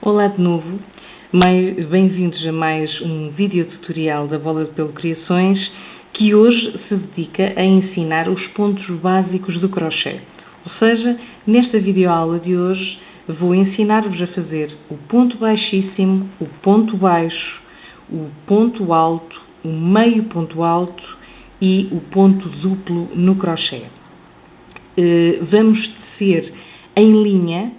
Olá de novo, bem-vindos a mais um vídeo tutorial da Bola de Pelo Criações, que hoje se dedica a ensinar os pontos básicos do crochê. Ou seja, nesta videoaula de hoje vou ensinar-vos a fazer o ponto baixíssimo, o ponto baixo, o ponto alto, o meio ponto alto e o ponto duplo no crochê. Vamos tecer em linha.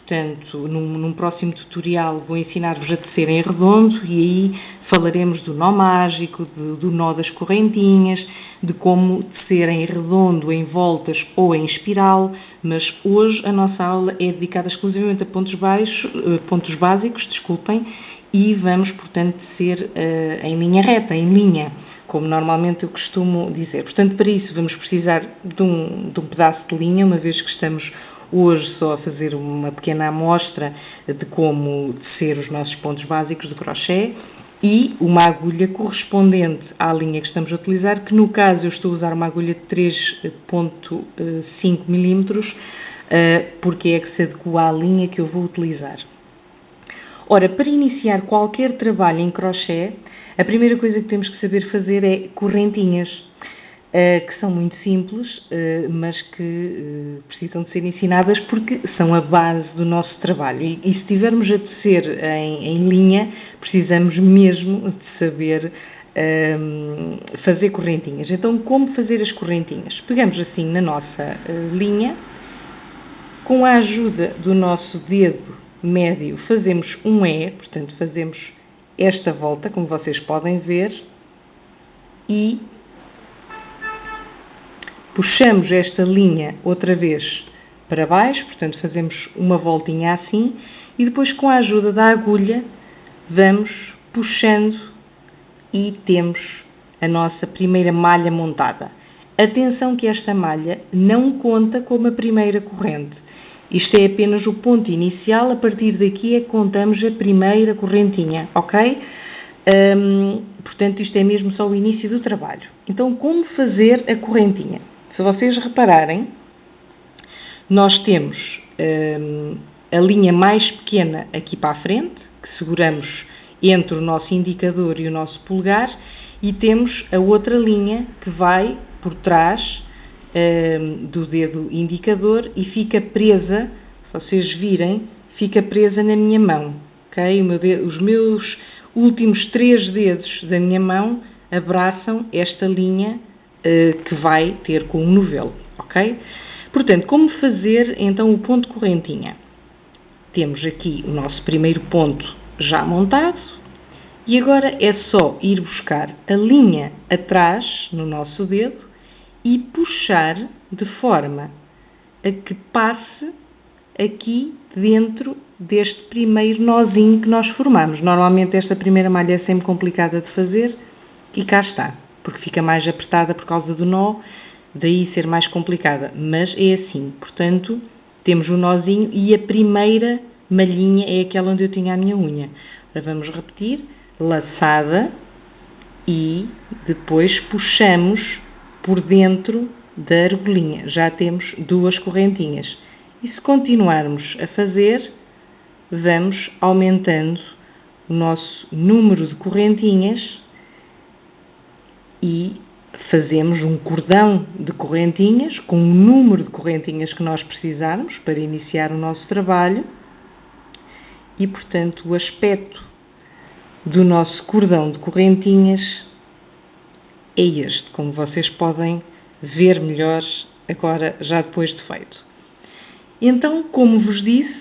Portanto, num próximo tutorial vou ensinar-vos a tecer em redondo e aí falaremos do nó mágico, do nó das correntinhas, de como tecer em redondo, em voltas ou em espiral, mas hoje a nossa aula é dedicada exclusivamente a pontos básicos, e vamos, portanto, tecer em linha reta, em linha, como normalmente eu costumo dizer. Portanto, para isso vamos precisar de um pedaço de linha, uma vez que estamos hoje só a fazer uma pequena amostra de como tecer os nossos pontos básicos de crochê e uma agulha correspondente à linha que estamos a utilizar, que no caso eu estou a usar uma agulha de 3,5 mm, porque é que se adequa à linha que eu vou utilizar. Ora, para iniciar qualquer trabalho em crochê, a primeira coisa que temos que saber fazer é correntinhas, que são muito simples, mas que precisam de ser ensinadas porque são a base do nosso trabalho. E se estivermos a tecer em linha, precisamos mesmo de saber fazer correntinhas. Então, como fazer as correntinhas? Pegamos assim na nossa linha, com a ajuda do nosso dedo médio fazemos um E, portanto fazemos esta volta, como vocês podem ver, e puxamos esta linha outra vez para baixo, portanto fazemos uma voltinha assim, e depois com a ajuda da agulha vamos puxando e temos a nossa primeira malha montada. Atenção que esta malha não conta como a primeira corrente. Isto é apenas o ponto inicial, a partir daqui é que contamos a primeira correntinha, ok? Portanto, isto é mesmo só o início do trabalho. Então, como fazer a correntinha? Se vocês repararem, nós temos a linha mais pequena aqui para a frente, que seguramos entre o nosso indicador e o nosso polegar, e temos a outra linha que vai por trás do dedo indicador e fica presa, se vocês virem, fica presa na minha mão, ok? Os meus últimos 3 dedos da minha mão abraçam esta linha que vai ter com um novelo, ok? Portanto, como fazer então o ponto correntinha? Temos aqui o nosso primeiro ponto já montado e agora é só ir buscar a linha atrás no nosso dedo e puxar de forma a que passe aqui dentro deste primeiro nozinho que nós formamos. Normalmente esta primeira malha é sempre complicada de fazer e cá está, porque fica mais apertada por causa do nó, daí ser mais complicada, mas é assim. Portanto, temos o nozinho e a primeira malhinha é aquela onde eu tinha a minha unha. Agora vamos repetir, laçada e depois puxamos por dentro da argolinha. Já temos 2 correntinhas. E se continuarmos a fazer, vamos aumentando o nosso número de correntinhas e fazemos um cordão de correntinhas com o número de correntinhas que nós precisarmos para iniciar o nosso trabalho. E, portanto, o aspecto do nosso cordão de correntinhas é este, como vocês podem ver melhor agora, já depois de feito. Então, como vos disse,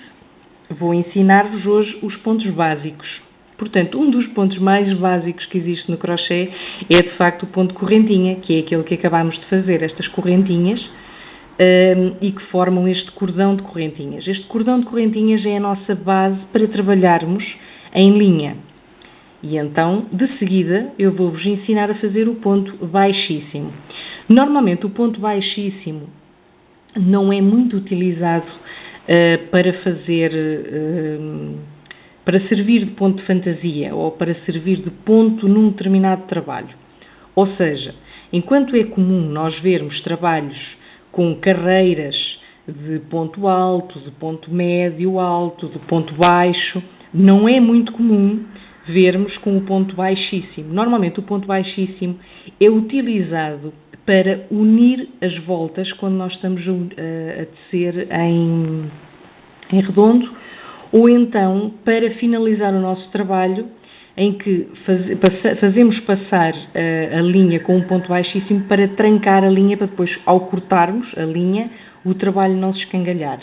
vou ensinar-vos hoje os pontos básicos. Portanto, um dos pontos mais básicos que existe no crochê é, de facto, o ponto de correntinha, que é aquele que acabámos de fazer, estas correntinhas, e que formam este cordão de correntinhas. Este cordão de correntinhas é a nossa base para trabalharmos em linha. E então, de seguida, eu vou-vos ensinar a fazer o ponto baixíssimo. Normalmente, o ponto baixíssimo não é muito utilizado para servir de ponto de fantasia ou para servir de ponto num determinado trabalho. Ou seja, enquanto é comum nós vermos trabalhos com carreiras de ponto alto, de ponto médio alto, de ponto baixo, não é muito comum vermos com o ponto baixíssimo. Normalmente o ponto baixíssimo é utilizado para unir as voltas quando nós estamos a tecer em redondo, ou então para finalizar o nosso trabalho, em que fazemos passar a linha com um ponto baixíssimo para trancar a linha, para depois, ao cortarmos a linha, o trabalho não se escangalhar.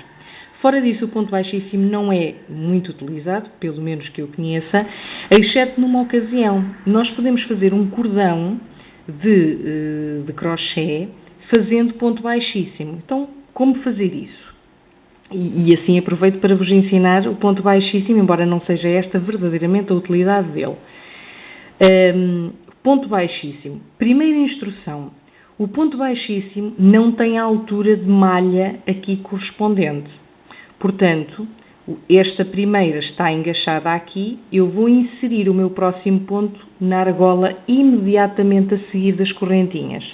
Fora disso, o ponto baixíssimo não é muito utilizado, pelo menos que eu conheça, exceto numa ocasião. Nós podemos fazer um cordão de crochê fazendo ponto baixíssimo. Então, como fazer isso? E assim aproveito para vos ensinar o ponto baixíssimo, embora não seja esta verdadeiramente a utilidade dele. Ponto baixíssimo. Primeira instrução. O ponto baixíssimo não tem a altura de malha aqui correspondente. Portanto, esta primeira está engaixada aqui, eu vou inserir o meu próximo ponto na argola imediatamente a seguir das correntinhas.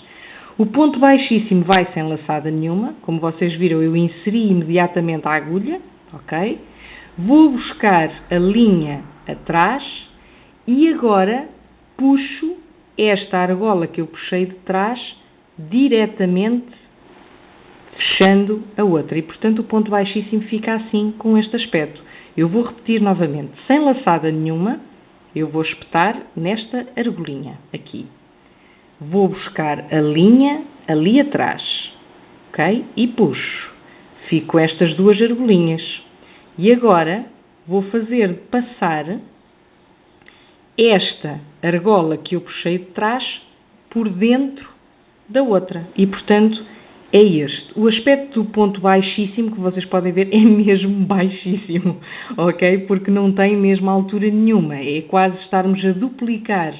O ponto baixíssimo vai sem laçada nenhuma, como vocês viram, eu inseri imediatamente a agulha, ok? Vou buscar a linha atrás e agora puxo esta argola que eu puxei de trás diretamente fechando a outra e, portanto, o ponto baixíssimo fica assim, com este aspecto. Eu vou repetir novamente, sem laçada nenhuma, eu vou espetar nesta argolinha aqui. Vou buscar a linha ali atrás, ok? E puxo. Fico com estas duas argolinhas. E agora vou fazer passar esta argola que eu puxei de trás por dentro da outra. E, portanto, é este. O aspecto do ponto baixíssimo, que vocês podem ver, é mesmo baixíssimo, ok? Porque não tem mesmo altura nenhuma. É quase estarmos a duplicar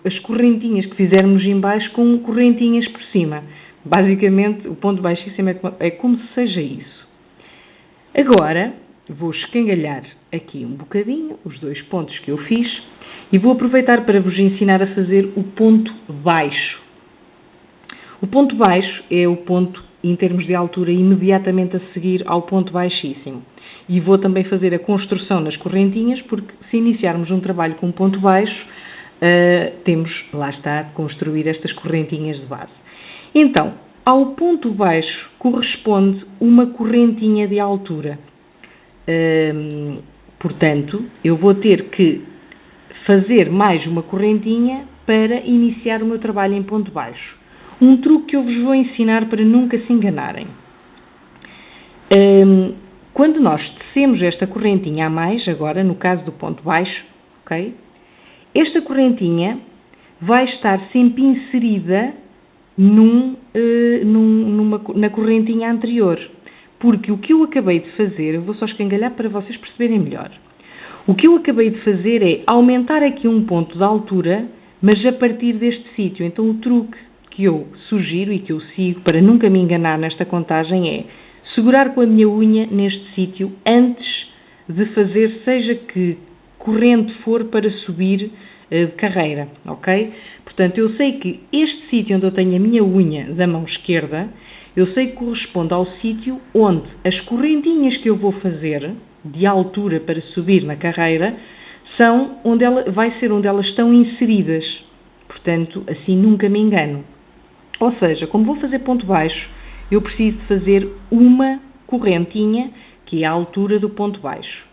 as correntinhas que fizermos em baixo com correntinhas por cima. Basicamente, o ponto baixíssimo é como se seja isso. Agora, vou escangalhar aqui um bocadinho os dois pontos que eu fiz e vou aproveitar para vos ensinar a fazer o ponto baixo. O ponto baixo é o ponto, em termos de altura, imediatamente a seguir ao ponto baixíssimo. E vou também fazer a construção nas correntinhas, porque se iniciarmos um trabalho com ponto baixo, temos, lá está, de construir estas correntinhas de base. Então, ao ponto baixo corresponde uma correntinha de altura. Portanto, eu vou ter que fazer mais uma correntinha para iniciar o meu trabalho em ponto baixo. Um truque que eu vos vou ensinar para nunca se enganarem. Quando nós tecemos esta correntinha a mais, agora no caso do ponto baixo, ok? Esta correntinha vai estar sempre inserida na correntinha anterior. Porque o que eu acabei de fazer, eu vou só escangalhar para vocês perceberem melhor. O que eu acabei de fazer é aumentar aqui um ponto de altura, mas a partir deste sítio. Então o truque que eu sugiro e que eu sigo para nunca me enganar nesta contagem é segurar com a minha unha neste sítio antes de fazer seja que corrente for para subir de carreira, ok? Portanto, eu sei que este sítio onde eu tenho a minha unha da mão esquerda, eu sei que corresponde ao sítio onde as correntinhas que eu vou fazer de altura para subir na carreira vai ser onde elas estão inseridas. Portanto, assim nunca me engano. Ou seja, como vou fazer ponto baixo, eu preciso de fazer uma correntinha, que é a altura do ponto baixo.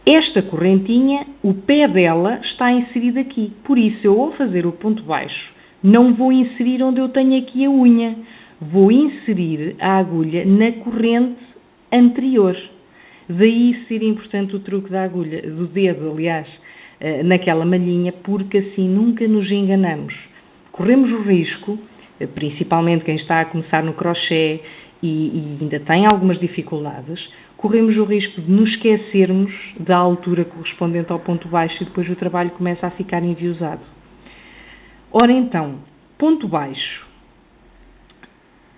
Esta correntinha, o pé dela está inserido aqui. Por isso, eu ao fazer o ponto baixo, não vou inserir onde eu tenho aqui a unha. Vou inserir a agulha na corrente anterior. Daí ser importante o truque da agulha, do dedo, aliás, naquela malhinha, porque assim nunca nos enganamos. Corremos o risco, principalmente quem está a começar no crochê e ainda tem algumas dificuldades, corremos o risco de nos esquecermos da altura correspondente ao ponto baixo e depois o trabalho começa a ficar enviosado. Ora então, ponto baixo.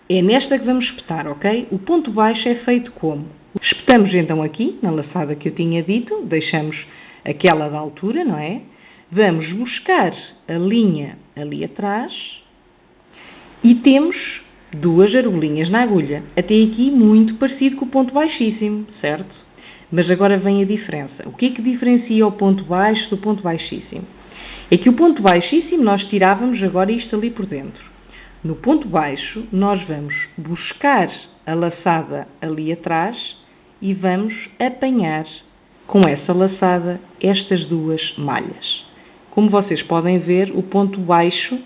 É nesta que vamos espetar, ok? O ponto baixo é feito como? Espetamos então aqui, na laçada que eu tinha dito, deixamos aquela da altura, não é? Vamos buscar a linha ali atrás e temos duas argolinhas na agulha. Até aqui muito parecido com o ponto baixíssimo, certo? Mas agora vem a diferença. O que é que diferencia o ponto baixo do ponto baixíssimo? É que o ponto baixíssimo nós tirávamos agora isto ali por dentro. No ponto baixo nós vamos buscar a laçada ali atrás e vamos apanhar com essa laçada estas duas malhas. Como vocês podem ver, o ponto baixo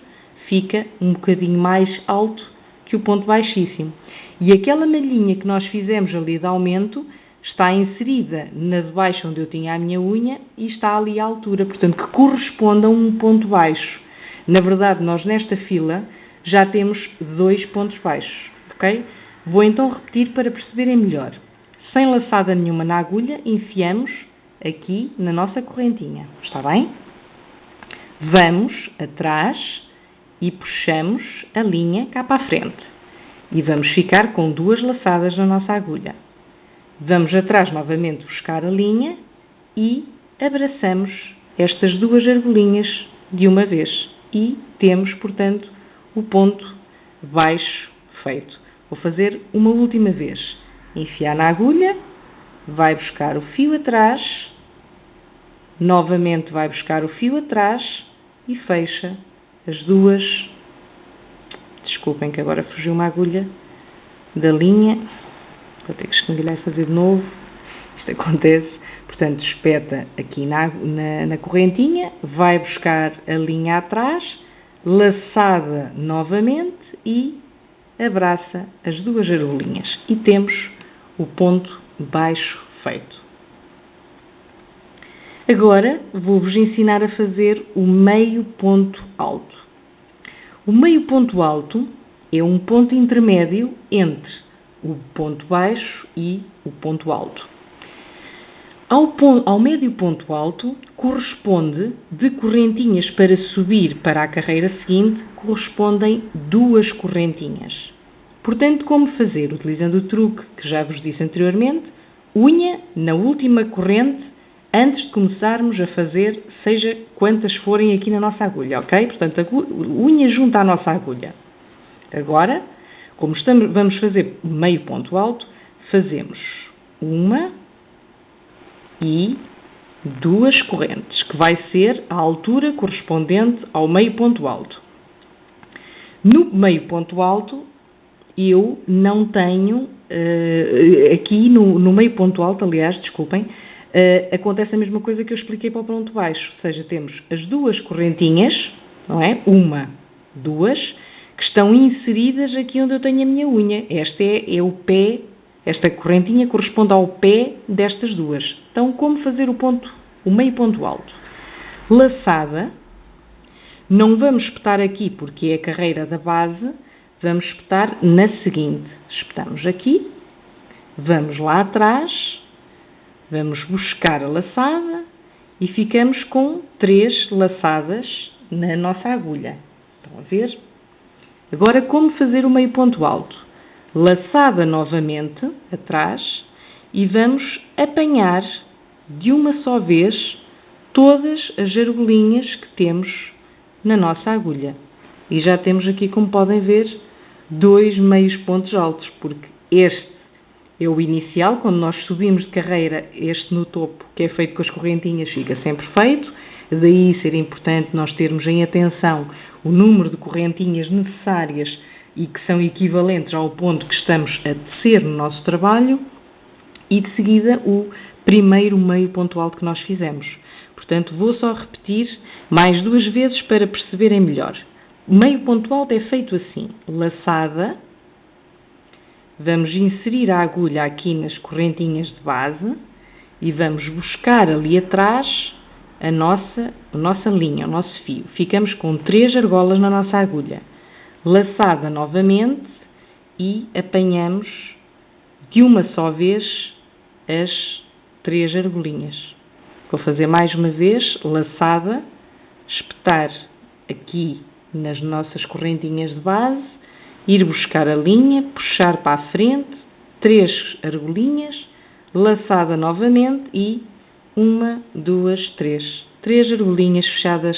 fica um bocadinho mais alto que o ponto baixíssimo. E aquela malhinha que nós fizemos ali de aumento está inserida na de baixo onde eu tinha a minha unha e está ali à altura, portanto que corresponde a um ponto baixo. Na verdade, nós nesta fila já temos 2 pontos baixos, ok? Vou então repetir para perceberem melhor. Sem laçada nenhuma na agulha, enfiamos aqui na nossa correntinha, está bem? Vamos atrás e puxamos a linha cá para a frente. E vamos ficar com 2 laçadas na nossa agulha. Vamos atrás novamente buscar a linha e abraçamos estas 2 argolinhas de uma vez. E temos, portanto, o ponto baixo feito. Vou fazer uma última vez. Enfiar na agulha, vai buscar o fio atrás, novamente vai buscar o fio atrás e fecha as 2. Desculpem que agora fugiu uma agulha da linha. Vou ter que escangalhar e fazer de novo. Isto acontece. Portanto, espeta aqui na correntinha, vai buscar a linha atrás, laçada novamente e abraça as 2 argolinhas. E temos o ponto baixo feito. Agora vou-vos ensinar a fazer o meio ponto alto. O meio ponto alto é um ponto intermédio entre o ponto baixo e o ponto alto. Ao médio ponto alto corresponde, de correntinhas para subir para a carreira seguinte, correspondem 2 correntinhas. Portanto, como fazer? Utilizando o truque que já vos disse anteriormente, unha na última corrente antes de começarmos a fazer, seja quantas forem aqui na nossa agulha, ok? Portanto, a unha junto à nossa agulha. Agora, como vamos fazer meio ponto alto, fazemos uma e 2 correntes, que vai ser a altura correspondente ao meio ponto alto. No meio ponto alto, eu não tenho, aqui no meio ponto alto, aliás, desculpem, acontece a mesma coisa que eu expliquei para o ponto baixo, ou seja, temos as 2 correntinhas, não é? Uma, 2, que estão inseridas aqui onde eu tenho a minha unha. Este é o pé, esta correntinha corresponde ao pé destas 2. Então, como fazer o meio ponto alto? Laçada, não vamos espetar aqui porque é a carreira da base, vamos espetar na seguinte. Espetamos aqui, vamos lá atrás, vamos buscar a laçada e ficamos com 3 laçadas na nossa agulha. Estão a ver? Agora, como fazer o meio ponto alto? Laçada novamente, atrás, e vamos apanhar de uma só vez todas as argolinhas que temos na nossa agulha. E já temos aqui, como podem ver, 2 meios pontos altos, porque este é o inicial, quando nós subimos de carreira, este no topo, que é feito com as correntinhas, fica sempre feito. Daí ser importante nós termos em atenção o número de correntinhas necessárias e que são equivalentes ao ponto que estamos a tecer no nosso trabalho. E de seguida o primeiro meio ponto alto que nós fizemos. Portanto, vou só repetir mais 2 vezes para perceberem melhor. O meio ponto alto é feito assim, laçada, vamos inserir a agulha aqui nas correntinhas de base e vamos buscar ali atrás a nossa linha, o nosso fio. Ficamos com 3 argolas na nossa agulha. Laçada novamente e apanhamos de uma só vez as 3 argolinhas. Vou fazer mais uma vez, laçada, espetar aqui nas nossas correntinhas de base, ir buscar a linha, puxar para a frente, 3 argolinhas, laçada novamente e 1, 2, 3. 3 argolinhas fechadas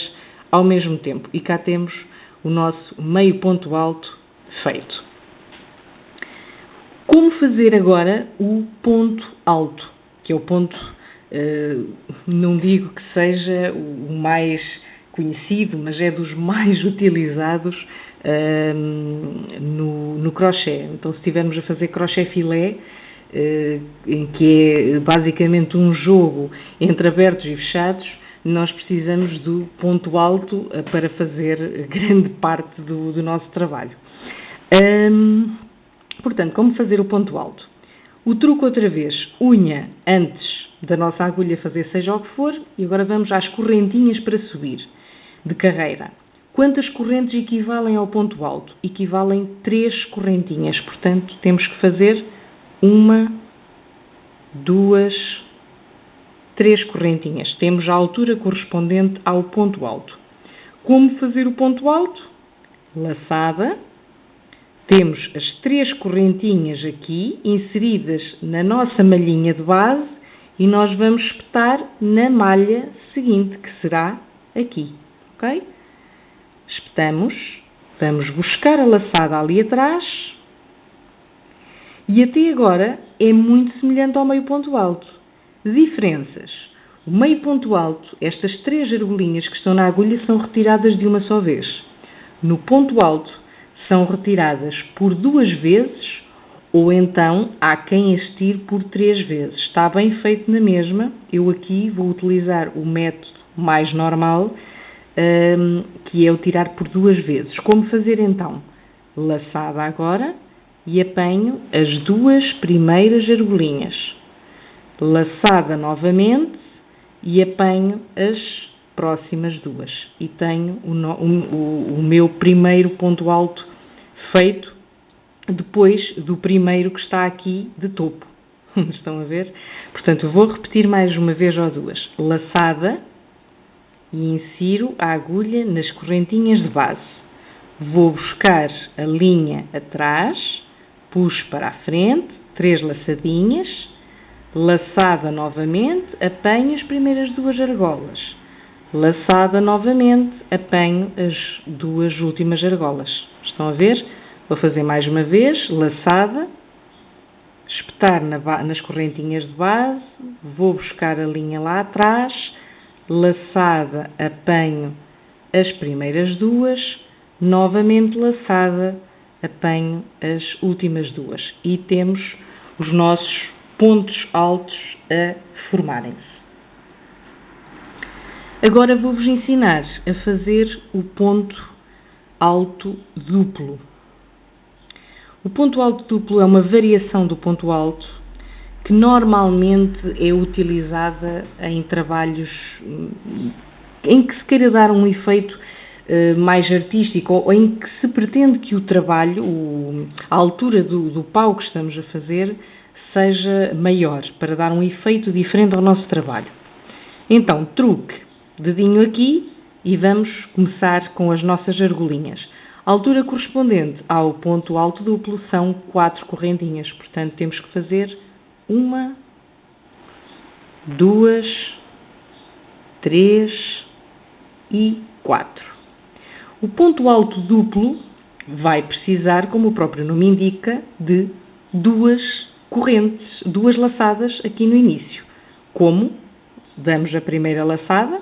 ao mesmo tempo. E cá temos o nosso meio ponto alto feito. Como fazer agora o ponto alto? que é o ponto, não digo que seja o mais conhecido, mas é dos mais utilizados no crochê. Então, se estivermos a fazer crochê filé, em que é basicamente um jogo entre abertos e fechados, nós precisamos do ponto alto para fazer grande parte do nosso trabalho. Portanto, como fazer o ponto alto? O truque outra vez, unha antes da nossa agulha fazer seja o que for, e agora vamos às correntinhas para subir, de carreira. Quantas correntes equivalem ao ponto alto? Equivalem 3 correntinhas, portanto temos que fazer 1, 2, 3 correntinhas. Temos a altura correspondente ao ponto alto. Como fazer o ponto alto? Laçada. Temos as 3 correntinhas aqui, inseridas na nossa malhinha de base, e nós vamos espetar na malha seguinte, que será aqui, ok? Espetamos, vamos buscar a laçada ali atrás, e até agora é muito semelhante ao meio ponto alto. Diferenças. O meio ponto alto, estas 3 argolinhas que estão na agulha são retiradas de uma só vez. No ponto alto, são retiradas por 2 vezes, ou então há quem as tire por 3 vezes. Está bem feito na mesma. Eu aqui vou utilizar o método mais normal, que é o tirar por 2 vezes. Como fazer então? Laçada agora e apanho as 2 primeiras argolinhas. Laçada novamente e apanho as próximas 2. E tenho o meu primeiro ponto alto feito depois do primeiro que está aqui de topo. Estão a ver? Portanto, vou repetir mais uma vez ou 2. Laçada e insiro a agulha nas correntinhas de base. Vou buscar a linha atrás, puxo para a frente, 3 laçadinhas, laçada novamente, apanho as primeiras 2 argolas. Laçada novamente, apanho as 2 últimas argolas. Estão a ver? Vou fazer mais uma vez, laçada, espetar nas correntinhas de base, vou buscar a linha lá atrás, laçada, apanho as primeiras 2, novamente laçada, apanho as últimas 2. E temos os nossos pontos altos a formarem-se. Agora vou-vos ensinar a fazer o ponto alto duplo. O ponto alto duplo é uma variação do ponto alto que normalmente é utilizada em trabalhos em que se queira dar um efeito mais artístico, ou em que se pretende que o trabalho, a altura do pau que estamos a fazer, seja maior, para dar um efeito diferente ao nosso trabalho. Então, truque, dedinho aqui e vamos começar com as nossas argolinhas. A altura correspondente ao ponto alto duplo são 4 correntinhas, portanto temos que fazer 1, 2, 3 e 4. O ponto alto duplo vai precisar, como o próprio nome indica, de 2 correntes, 2 laçadas aqui no início. Como? Damos a primeira laçada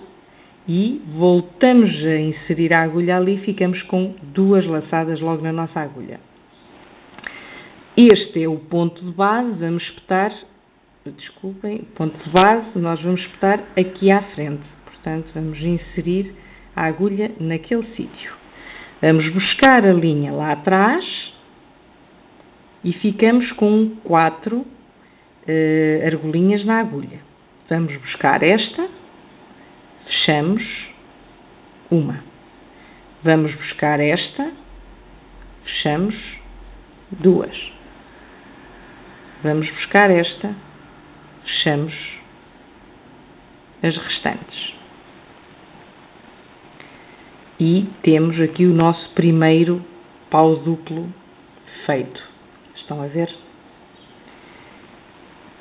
e voltamos a inserir a agulha ali, ficamos com 2 laçadas logo na nossa agulha. Este é o ponto de base, vamos espetar, ponto de base, nós vamos espetar aqui à frente. Portanto, vamos inserir a agulha naquele sítio. Vamos buscar a linha lá atrás e ficamos com 4 argolinhas na agulha. Vamos buscar esta, fechamos 1. Vamos buscar esta, fechamos 2. Vamos buscar esta, fechamos as restantes. E temos aqui o nosso primeiro pau duplo feito. Estão a ver?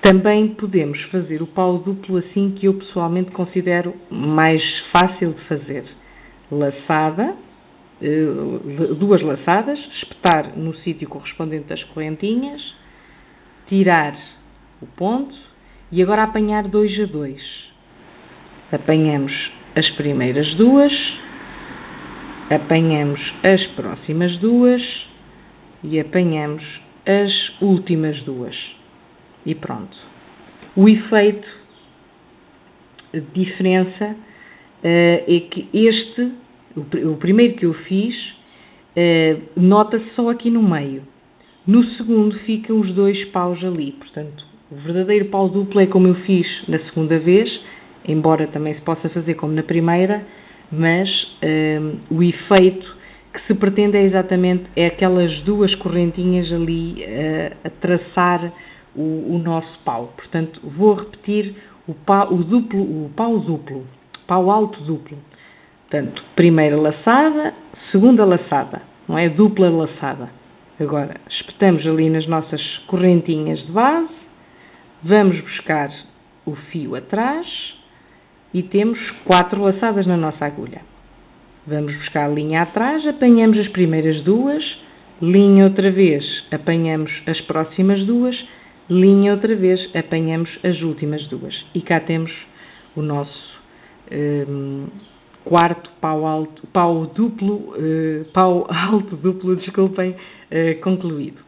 Também podemos fazer o pau duplo assim que eu pessoalmente considero mais fácil de fazer. Laçada, 2 laçadas, espetar no sítio correspondente das correntinhas, tirar o ponto E agora apanhar 2 a 2. Apanhamos as primeiras duas, apanhamos as próximas duas e apanhamos as últimas duas. E pronto. O efeito de diferença é que o primeiro que eu fiz, nota-se só aqui no meio. No segundo ficam os 2 paus ali. Portanto, o verdadeiro pau duplo é como eu fiz na segunda vez, embora também se possa fazer como na primeira, mas o efeito que se pretende é exatamente aquelas 2 correntinhas ali a traçar o nosso pau. Portanto, vou repetir o pau duplo, pau alto duplo. Portanto, primeira laçada, segunda laçada, não é? Dupla laçada. Agora, espetamos ali nas nossas correntinhas de base, vamos buscar o fio atrás e temos 4 laçadas na nossa agulha. Vamos buscar a linha atrás, apanhamos as primeiras 2, linha outra vez, apanhamos as próximas 2, linha outra vez, apanhamos as últimas 2. E cá temos o nosso quarto pau alto duplo, desculpem, concluído.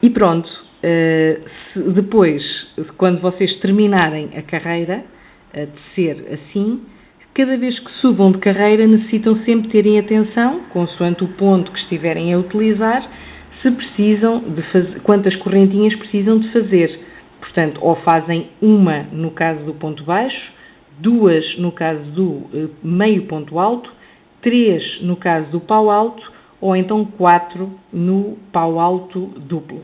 E pronto, depois, quando vocês terminarem a carreira, a tecer assim, cada vez que subam de carreira necessitam sempre terem atenção, consoante o ponto que estiverem a utilizar, se precisam de fazer, quantas correntinhas precisam de fazer. Portanto, ou fazem uma no caso do ponto baixo, 2 no caso do meio ponto alto, 3 no caso do pau alto, ou então 4 no pau alto duplo.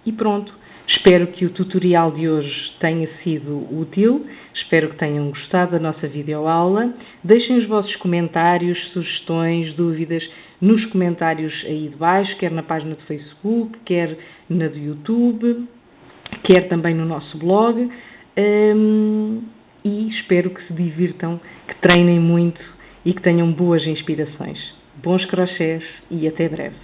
E pronto, espero que o tutorial de hoje tenha sido útil, espero que tenham gostado da nossa videoaula. Deixem os vossos comentários, sugestões, dúvidas nos comentários aí de baixo, quer na página do Facebook, quer na do YouTube, quer também no nosso blog. E espero que se divirtam, que treinem muito e que tenham boas inspirações. Bons crochês e até breve.